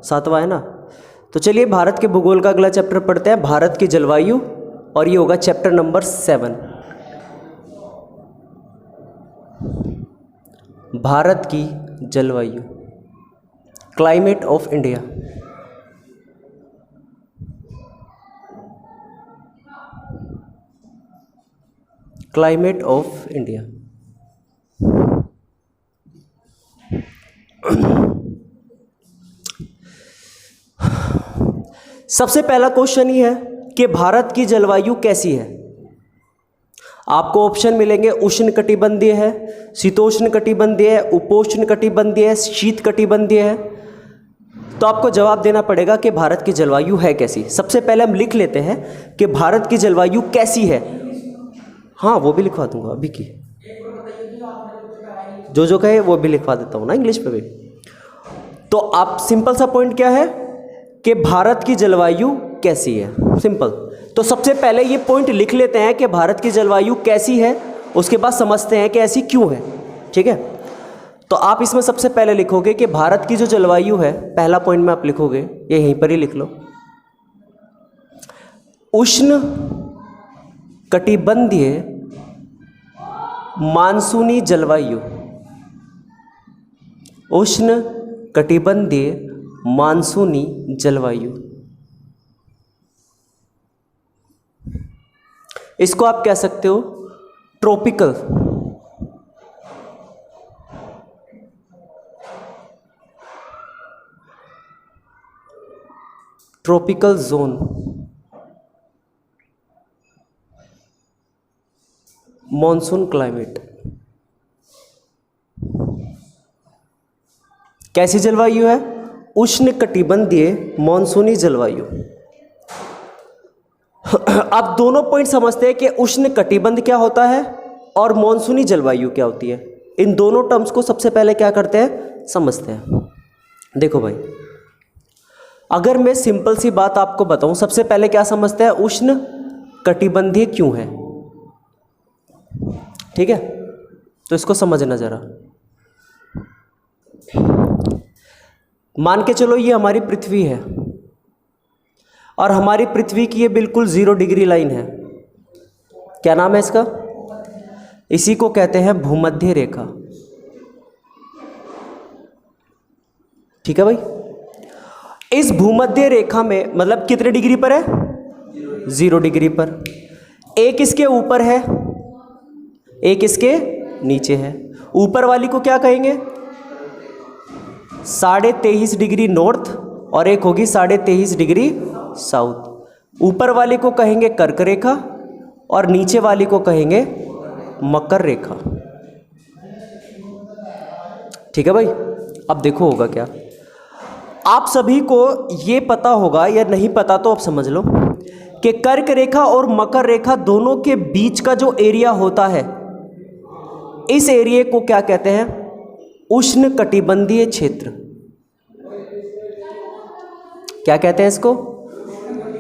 7वां है ना। तो चलिए भारत के भूगोल का अगला चैप्टर पढ़ते हैं, भारत की जलवायु, और ये होगा चैप्टर नंबर 7, भारत की जलवायु, climate of India. Climate of India. सबसे पहला क्वेश्चन ये है कि भारत की जलवायु कैसी है। आपको ऑप्शन मिलेंगे, उष्ण कटिबंधीय है, शीतोष्ण कटिबंधीय है, उपोष्ण कटिबंधीय है, शीत कटिबंधीय है। तो आपको जवाब देना पड़ेगा कि भारत की जलवायु है कैसी। सबसे पहले हम लिख लेते हैं कि भारत की जलवायु कैसी है। हाँ वो भी लिखवा दूंगा अभी की, जो कहे वो भी लिखवा देता हूँ ना इंग्लिश पे भी। तो आप सिंपल सा पॉइंट क्या है कि भारत की जलवायु कैसी है, सिंपल। तो सबसे पहले ये पॉइंट लिख लेते हैं कि भारत की जलवायु कैसी है, उसके बाद समझते हैं कि ऐसी क्यों है, ठीक है। तो आप इसमें सबसे पहले लिखोगे कि भारत की जो जलवायु है, पहला पॉइंट में आप लिखोगे, ये यहीं पर ही लिख लो, उष्ण कटिबंधीय मानसूनी जलवायु। उष्ण कटिबंधीय मानसूनी जलवायु, इसको आप कह सकते हो tropical. Tropical zone, monsoon climate. कैसी जलवायु है? उष्ण कटिबंधीय मॉनसूनी जलवायु। अब दोनों पॉइंट समझते हैं कि उष्ण कटिबंध क्या होता है और मॉनसूनी जलवायु क्या होती है। इन दोनों टर्म्स को सबसे पहले क्या करते हैं, समझते हैं। देखो भाई, अगर मैं सिंपल सी बात आपको बताऊं, सबसे पहले क्या समझते हैं, उष्ण कटिबंधीय क्यों है, ठीक है। तो इसको समझना जरा। मान के चलो ये हमारी पृथ्वी है और हमारी पृथ्वी की ये बिल्कुल 0 डिग्री लाइन है। क्या नाम है इसका? इसी को कहते हैं भूमध्य रेखा, ठीक है भाई। इस भूमध्य रेखा में मतलब कितने डिग्री पर है? 0 डिग्री पर। एक इसके ऊपर है, एक इसके नीचे है। ऊपर वाली को क्या कहेंगे? 23.5 डिग्री नॉर्थ और एक होगी 23.5 डिग्री साउथ। ऊपर वाले को कहेंगे कर्क रेखा और नीचे वाली को कहेंगे मकर रेखा, ठीक है भाई। अब देखो होगा क्या, आप सभी को ये पता होगा या नहीं पता तो आप समझ लो कि कर्क रेखा और मकर रेखा दोनों के बीच का जो एरिया होता है, इस एरिया को क्या कहते हैं? उष्ण कटिबंधीय क्षेत्र। क्या कहते हैं इसको?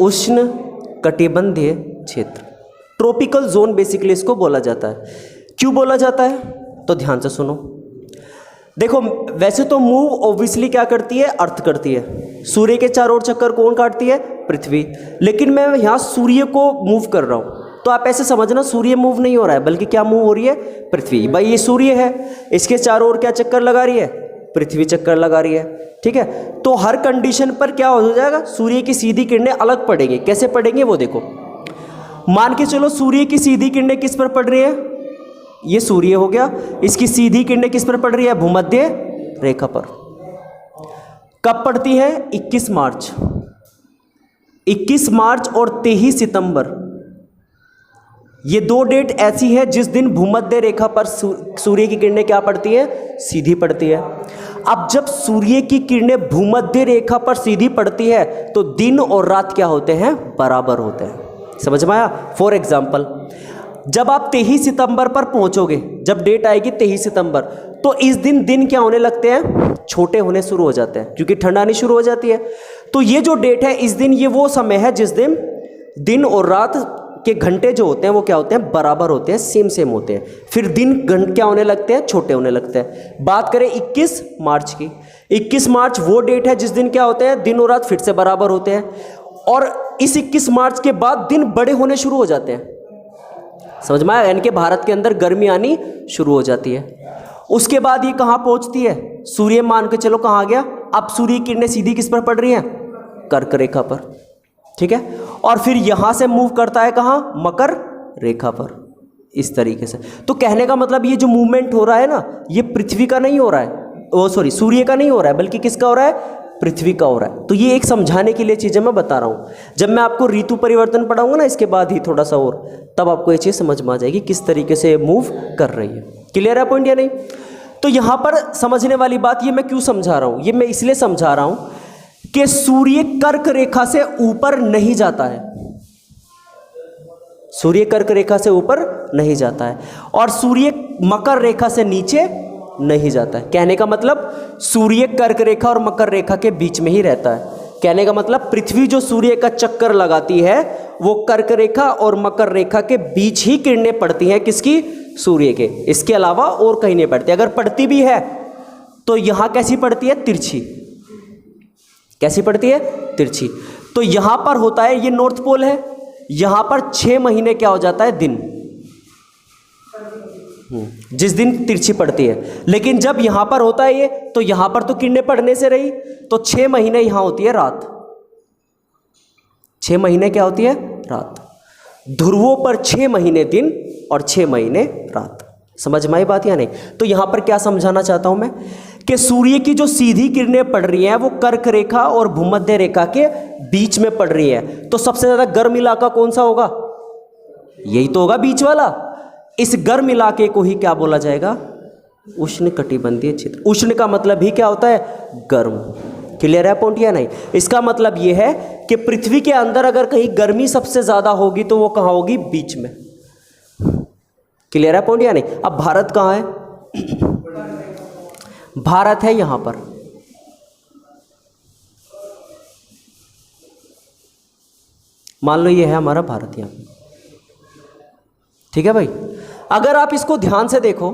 उष्ण कटिबंधीय क्षेत्र, ट्रॉपिकल जोन बेसिकली इसको बोला जाता है। क्यों बोला जाता है? तो ध्यान से सुनो। देखो वैसे तो मूव ऑब्वियसली क्या करती है? अर्थ करती है। सूर्य के चारों ओर चक्कर कौन काटती है? पृथ्वी। लेकिन मैं यहाँ सूर्य को मूव कर रहा हूँ, तो आप ऐसे समझना सूर्य मूव नहीं हो रहा है, बल्कि क्या मूव हो रही है? पृथ्वी। भाई ये सूर्य है, इसके चारों ओर क्या चक्कर लगा रही है? पृथ्वी चक्कर लगा रही है, ठीक है। तो हर कंडीशन पर क्या हो जाएगा? सूर्य की सीधी किरणें अलग पड़ेंगी। कैसे पड़ेंगे वो देखो। मान के चलो सूर्य की सीधी किरणें किस पर पड़ रही है? ये सूर्य हो गया, इसकी सीधी किरणें किस पर पड़ रही है? भूमध्य रेखा पर। कब पड़ती है? 21 मार्च। 21 मार्च और 23 सितंबर, ये दो डेट ऐसी है जिस दिन भूमध्य रेखा पर सूर्य की किरणें क्या पड़ती है? सीधी पड़ती है। अब जब सूर्य की किरणें भूमध्य रेखा पर सीधी पड़ती है तो दिन और रात क्या होते हैं? बराबर होते हैं। समझ में आया? फॉर एग्जाम्पल, जब आप 23 सितंबर पर पहुंचोगे, जब डेट आएगी 23 सितंबर, तो इस दिन दिन क्या होने लगते हैं? छोटे होने शुरू हो जाते हैं, क्योंकि ठंड आनी शुरू हो जाती है। तो ये जो डेट है, इस दिन ये वो समय है जिस दिन दिन और रात के घंटे जो होते हैं वो क्या होते हैं? बराबर होते हैं, सेम होते हैं। फिर दिन क्या होने लगते हैं? छोटे होने लगते हैं। बात करें 21 मार्च की, 21 मार्च वो डेट है जिस दिन क्या होते हैं, दिन और रात फिर से बराबर होते हैं, और इस 21 मार्च के बाद दिन बड़े होने शुरू हो जाते हैं। समझ में आया? यानी कि भारत के अंदर गर्मी आनी शुरू हो जाती है। उसके बाद ये कहाँ पहुँचती है, सूर्य मान के चलो कहाँ गया, अब सूर्य की किरणें सीधी किस पर पड़ रही हैं, कर्क रेखा पर, ठीक है, और फिर यहाँ से मूव करता है कहाँ, मकर रेखा पर, इस तरीके से। तो कहने का मतलब ये जो मूवमेंट हो रहा है ना, ये पृथ्वी का नहीं हो रहा है, सूर्य का नहीं हो रहा है, बल्कि किसका हो रहा है, पृथ्वी का हो रहा है। तो ये एक समझाने के लिए चीज़ें मैं बता रहा हूँ। जब मैं आपको ऋतु परिवर्तन पढ़ाऊंगा ना इसके बाद ही थोड़ा सा और, तब आपको ये चीज़ समझ में आ जाएगी किस तरीके से मूव कर रही है। क्लियर है पॉइंट या नहीं? तो यहाँ पर समझने वाली बात, ये मैं क्यों समझा रहा हूँ, ये मैं इसलिए समझा रहा हूँ कि सूर्य कर्क रेखा से ऊपर नहीं जाता है, सूर्य कर्क रेखा से ऊपर नहीं जाता है, और सूर्य मकर रेखा से नीचे नहीं जाता है। कहने का मतलब सूर्य कर्क रेखा और मकर रेखा के बीच में ही रहता है। कहने का मतलब पृथ्वी जो सूर्य का चक्कर लगाती है वो कर्क रेखा और मकर रेखा के बीच ही किरणें पड़ती हैं, किसकी, सूर्य के, इसके अलावा और कहीं नहीं पड़ती। अगर पड़ती भी है तो यहाँ कैसी पड़ती है, तिरछी। कैसी पड़ती है, तिरछी। तो यहाँ पर होता है, ये नॉर्थ पोल है, यहाँ पर 6 महीने क्या हो जाता है, दिन, जिस दिन तिरछी पड़ती है। लेकिन जब यहाँ पर होता है ये, तो यहाँ पर तो किरणें पड़ने से रही, तो 6 महीने यहाँ होती है रात, 6 महीने क्या होती है, रात। ध्रुवों पर 6 महीने दिन और 6 महीने रात। समझ में आई बात या नहीं? तो यहाँ पर क्या समझाना चाहता हूँ मैं, कि सूर्य की जो सीधी किरणें पड़ रही हैं वो कर्क रेखा और भूमध्य रेखा के बीच में पड़ रही है। तो सबसे ज़्यादा गर्म इलाका कौन सा होगा, यही तो होगा, बीच वाला। इस गर्म इलाके को ही क्या बोला जाएगा, उष्ण कटिबंधीय क्षेत्र। उष्ण का मतलब ही क्या होता है, गर्म। क्लियर है पॉइंट या नहीं? इसका मतलब ये है कि पृथ्वी के अंदर अगर कहीं गर्मी सबसे ज्यादा होगी तो वो कहाँ होगी, बीच में। क्लियर है पॉइंट या नहीं? अब भारत कहाँ है, भारत है यहां पर, मान लो ये है हमारा भारत यहां पर, ठीक है भाई। अगर आप इसको ध्यान से देखो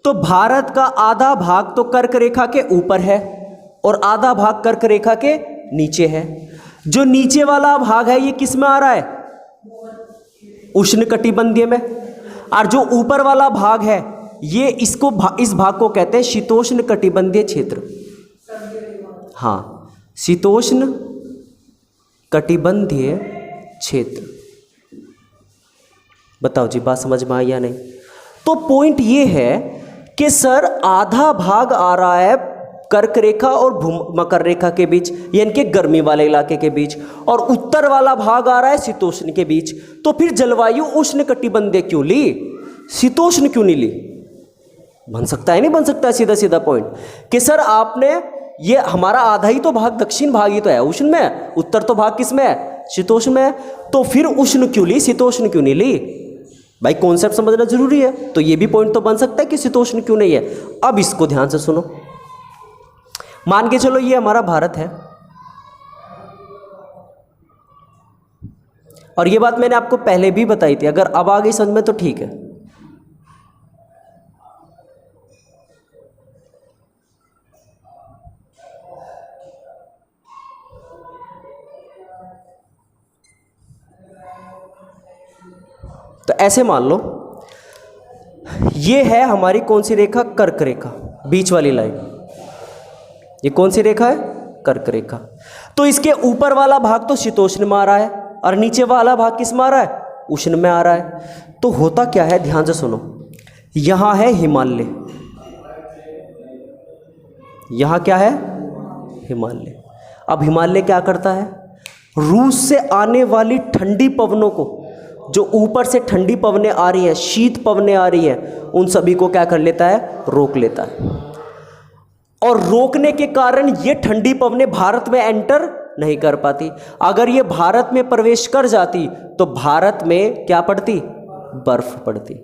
तो भारत का आधा भाग तो कर्क रेखा के ऊपर है और आधा भाग कर्क रेखा के नीचे है। जो नीचे वाला भाग है ये किस में आ रहा है, उष्ण कटिबंधीय में, और जो ऊपर वाला भाग है ये इसको इस भाग को कहते हैं शीतोष्ण कटिबंधीय क्षेत्र। हाँ, शीतोष्ण कटिबंधीय क्षेत्र। बताओ जी, बात समझ में आई या नहीं? तो पॉइंट ये है कि सर आधा भाग आ रहा है कर्क रेखा और मकर रेखा के बीच, यानी कि गर्मी वाले इलाके के बीच, और उत्तर वाला भाग आ रहा है शीतोष्ण के बीच। तो फिर जलवायु उष्ण कटिबंधीय क्यों ली, शीतोष्ण क्यों नहीं ली? बन सकता है, नहीं बन सकता है? सीधा सीधा पॉइंट कि सर आपने ये हमारा आधा ही तो भाग, दक्षिण भाग ही तो है उष्ण में, उत्तर तो भाग किस में है, शीतोष्ण में है। तो फिर उष्ण क्यों ली, शीतोष्ण क्यों नहीं ली? भाई कॉन्सेप्ट समझना जरूरी है। तो ये भी पॉइंट तो बन सकता है कि शीतोष्ण क्यों नहीं है। अब इसको ध्यान से सुनो, मान के चलो ये हमारा भारत है, और ये बात मैंने आपको पहले भी बताई थी, अगर अब आ गई समझ में तो ठीक है। तो ऐसे मान लो ये है हमारी कौन सी रेखा, कर्क रेखा, बीच वाली लाइन। ये कौन सी रेखा है, कर्क रेखा। तो इसके ऊपर वाला भाग तो शीतोष्ण में आ रहा है और नीचे वाला भाग किस में आ रहा है, उष्ण में आ रहा है। तो होता क्या है, ध्यान से सुनो, यहां है हिमालय, यहां क्या है, हिमालय। अब हिमालय क्या करता है, रूस से आने वाली ठंडी पवनों को, जो ऊपर से ठंडी पवनें आ रही हैं, शीत पवनें आ रही हैं, उन सभी को क्या कर लेता है, रोक लेता है। और रोकने के कारण ये ठंडी पवनें भारत में एंटर नहीं कर पाती। अगर ये भारत में प्रवेश कर जाती तो भारत में क्या पड़ती, बर्फ पड़ती।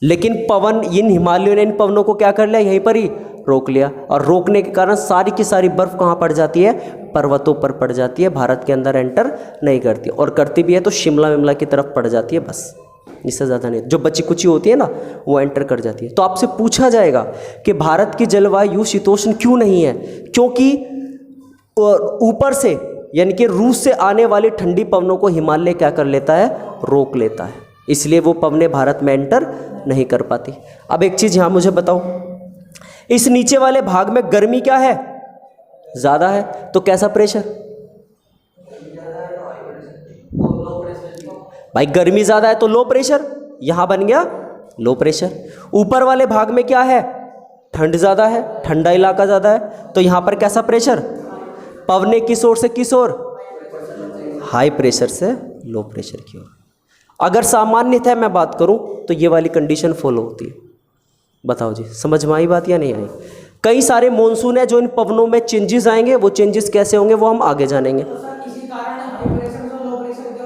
लेकिन पवन, इन हिमालयों ने इन पवनों को क्या कर लिया, यहीं पर ही रोक लिया, और रोकने के कारण सारी की सारी बर्फ कहाँ पड़ जाती है, पर्वतों पर पड़ जाती है, भारत के अंदर एंटर नहीं करती, और करती भी है तो शिमला विमला की तरफ पड़ जाती है, बस। इससे ज़्यादा नहीं, जो बची कुची होती है ना वो एंटर कर जाती है। तो आपसे पूछा जाएगा कि भारत की जलवायु शीतोष्ण क्यों नहीं है, क्योंकि ऊपर से यानी कि रूस से आने वाली ठंडी पवनों को हिमालय क्या कर लेता है, रोक लेता है, इसलिए वो पवनें भारत में एंटर नहीं कर पाती। अब एक चीज़ यहाँ मुझे बताओ, इस नीचे वाले भाग में गर्मी क्या है, ज़्यादा है, तो कैसा प्रेशर, भाई गर्मी ज़्यादा है तो लो प्रेशर, यहाँ बन गया लो प्रेशर। ऊपर वाले भाग में क्या है, ठंड ज़्यादा है, ठंडा इलाका ज़्यादा है, तो यहाँ पर कैसा प्रेशर, पवने किस ओर से किस ओर, हाई प्रेशर से लो प्रेशर की ओर। अगर सामान्यतः मैं बात करूं तो ये वाली कंडीशन फॉलो होती है। बताओ जी, समझ में आई बात या नहीं आई? कई सारे मॉनसून है जो इन पवनों में चेंजेस आएंगे, वो चेंजेस कैसे होंगे वो हम आगे जानेंगे। इसी कारण हाई प्रेशर और लो प्रेशर के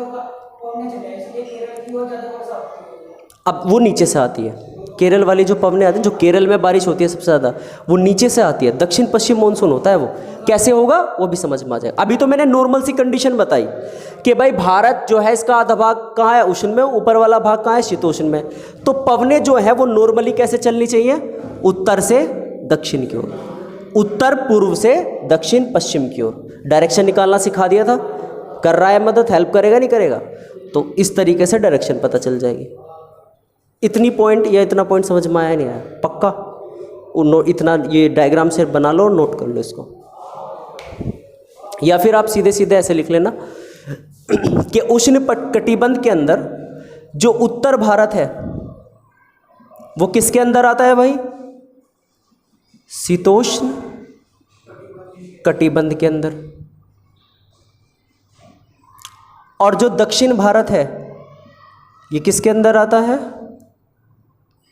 पवनें चले हैं, इसलिए केरल की ओर ज़्यादा वर्षा होती है। अब वो नीचे से आती है, केरल वाली जो पवनें आती हैं, जो केरल में बारिश होती है सबसे ज़्यादा, वो नीचे से आती है, दक्षिण पश्चिम मानसून होता है। वो कैसे होगा वो भी समझ में आ जाएगा। अभी तो मैंने नॉर्मल सी कंडीशन बताई कि भाई भारत जो है इसका आधा भाग कहाँ है, उष्ण में, ऊपर वाला भाग कहाँ है, शीतोष्ण में। तो पवनें जो है वो नॉर्मली कैसे चलनी चाहिए, उत्तर से दक्षिण की ओर, उत्तर पूर्व से दक्षिण पश्चिम की ओर। डायरेक्शन निकालना सिखा दिया था, कर रहा है मदद, हेल्प करेगा नहीं करेगा, तो इस तरीके से डायरेक्शन पता चल जाएगी। इतनी पॉइंट या इतना पॉइंट समझ में आया नहीं आया, पक्का इतना ये डायग्राम से बना लो और नोट कर लो इसको, या फिर आप सीधे सीधे ऐसे लिख लेना कि उष्ण कटिबंध के अंदर जो उत्तर भारत है वो किसके अंदर आता है भाई, शीतोष्ण कटिबंध के अंदर, और जो दक्षिण भारत है ये किसके अंदर आता है,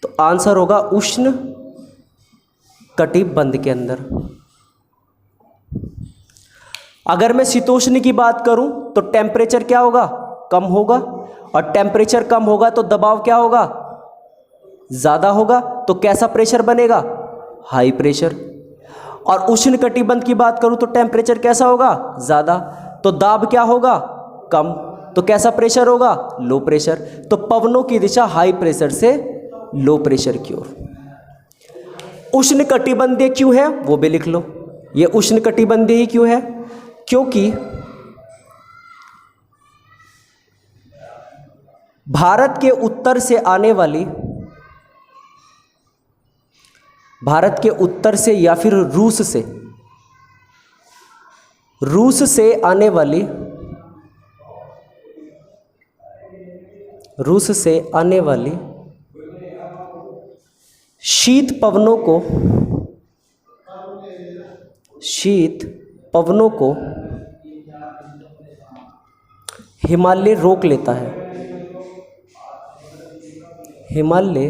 तो आंसर होगा उष्ण कटिबंध के अंदर। अगर मैं शीतोष्ण की बात करूं तो टेम्परेचर क्या होगा, कम होगा, और टेम्परेचर कम होगा तो दबाव क्या होगा, ज़्यादा होगा, तो कैसा प्रेशर बनेगा, हाई प्रेशर। और उष्ण कटिबंध की बात करूं तो टेम्परेचर कैसा होगा, ज़्यादा, तो दाब क्या होगा, कम, तो कैसा प्रेशर होगा, लो प्रेशर। तो पवनों की दिशा हाई प्रेशर से लो प्रेशर की ओर। उष्ण कटिबंधीय क्यों है वो भी लिख लो, ये उष्ण कटिबंधीय ही क्यों है, क्योंकि भारत के उत्तर से आने वाली, भारत के उत्तर से या फिर रूस से आने वाली, रूस से आने वाली शीत पवनों को हिमालय रोक लेता है, हिमालय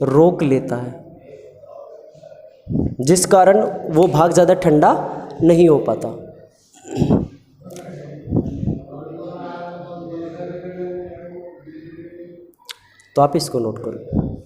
रोक लेता है, जिस कारण वो भाग ज़्यादा ठंडा नहीं हो पाता। तो आप इसको नोट करो।